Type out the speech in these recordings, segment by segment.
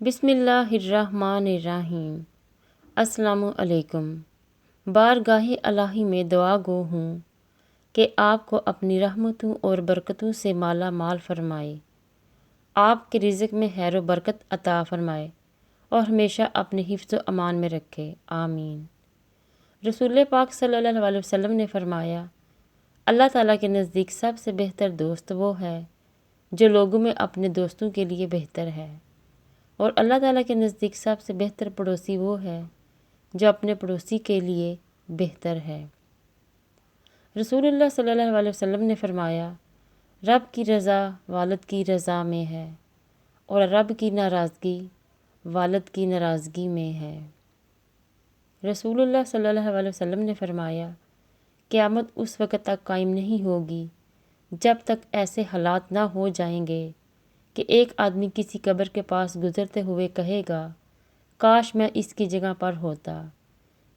بسم اللہ الرحمن الرحیم۔ السلام علیکم۔ بارگاہ الہی میں دعا گو ہوں کہ آپ کو اپنی رحمتوں اور برکتوں سے مالا مال فرمائے، آپ کے رزق میں خیر و برکت عطا فرمائے اور ہمیشہ اپنے حفظ و امان میں رکھے، آمین۔ رسول پاک صلی اللہ علیہ وسلم نے فرمایا، اللہ تعالیٰ کے نزدیک سب سے بہتر دوست وہ ہے جو لوگوں میں اپنے دوستوں کے لیے بہتر ہے، اور اللہ تعالیٰ کے نزدیک سب سے بہتر پڑوسی وہ ہے جو اپنے پڑوسی کے لیے بہتر ہے۔ رسول اللہ صلی اللہ علیہ وسلم نے فرمایا، رب کی رضا والد کی رضا میں ہے اور رب کی ناراضگی والد کی ناراضگی میں ہے۔ رسول اللہ صلی اللہ علیہ وسلم نے فرمایا، قیامت اس وقت تک قائم نہیں ہوگی جب تک ایسے حالات نہ ہو جائیں گے کہ ایک آدمی کسی قبر کے پاس گزرتے ہوئے کہے گا، کاش میں اس کی جگہ پر ہوتا۔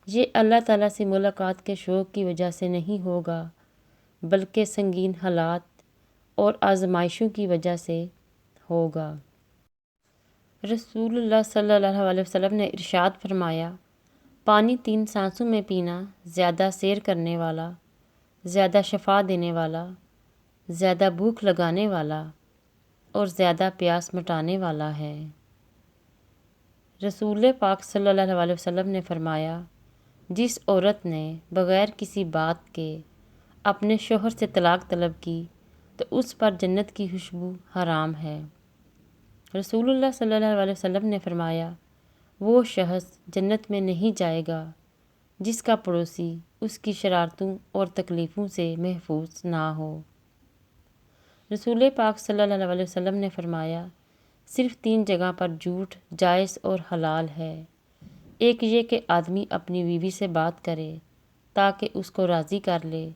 یہ اللہ تعالیٰ سے ملاقات کے شوق کی وجہ سے نہیں ہوگا، بلکہ سنگین حالات اور آزمائشوں کی وجہ سے ہوگا۔ رسول اللہ صلی اللہ علیہ وسلم نے ارشاد فرمایا، پانی 3 سانسوں میں پینا زیادہ سیر کرنے والا، زیادہ شفا دینے والا، زیادہ بھوک لگانے والا اور زیادہ پیاس مٹانے والا ہے۔ رسول پاک صلی اللہ علیہ وسلم نے فرمایا، جس عورت نے بغیر کسی بات کے اپنے شوہر سے طلاق طلب کی تو اس پر جنت کی خوشبو حرام ہے۔ رسول اللہ صلی اللہ علیہ وسلم نے فرمایا، وہ شخص جنت میں نہیں جائے گا جس کا پڑوسی اس کی شرارتوں اور تکلیفوں سے محفوظ نہ ہو۔ رسول پاک صلی اللہ علیہ وسلم نے فرمایا، صرف 3 جگہ پر جھوٹ جائز اور حلال ہے۔ ایک یہ کہ آدمی اپنی بیوی سے بات کرے تاکہ اس کو راضی کر لے،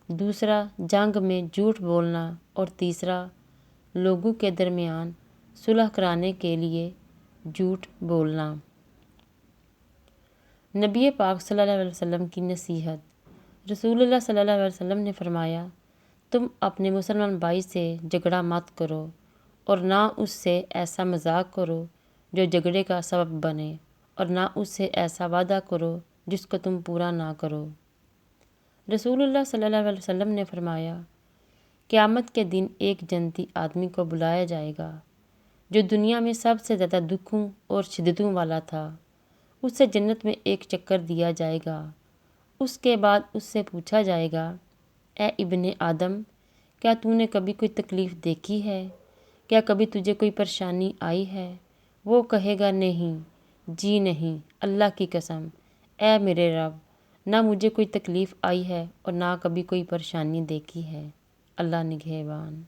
دوسرا جنگ میں جھوٹ بولنا، اور تیسرا لوگوں کے درمیان صلح کرانے کے لیے جھوٹ بولنا۔ نبی پاک صلی اللہ علیہ وسلم کی نصیحت۔ رسول اللہ صلی اللہ علیہ وسلم نے فرمایا، تم اپنے مسلمان بھائی سے جھگڑا مت کرو اور نہ اس سے ایسا مذاق کرو جو جھگڑے کا سبب بنے، اور نہ اس سے ایسا وعدہ کرو جس کو تم پورا نہ کرو۔ رسول اللہ صلی اللہ علیہ وسلم نے فرمایا، قیامت کے دن ایک جنتی آدمی کو بلایا جائے گا جو دنیا میں سب سے زیادہ دکھوں اور شدتوں والا تھا۔ اسے جنت میں ایک چکر دیا جائے گا۔ اس کے بعد اس سے پوچھا جائے گا، اے ابن آدم، کیا تو نے کبھی کوئی تکلیف دیکھی ہے؟ کیا کبھی تجھے کوئی پریشانی آئی ہے؟ وہ کہے گا، نہیں، جی نہیں، اللہ کی قسم، اے میرے رب، نہ مجھے کوئی تکلیف آئی ہے اور نہ کبھی کوئی پریشانی دیکھی ہے۔ اللہ نگہبان۔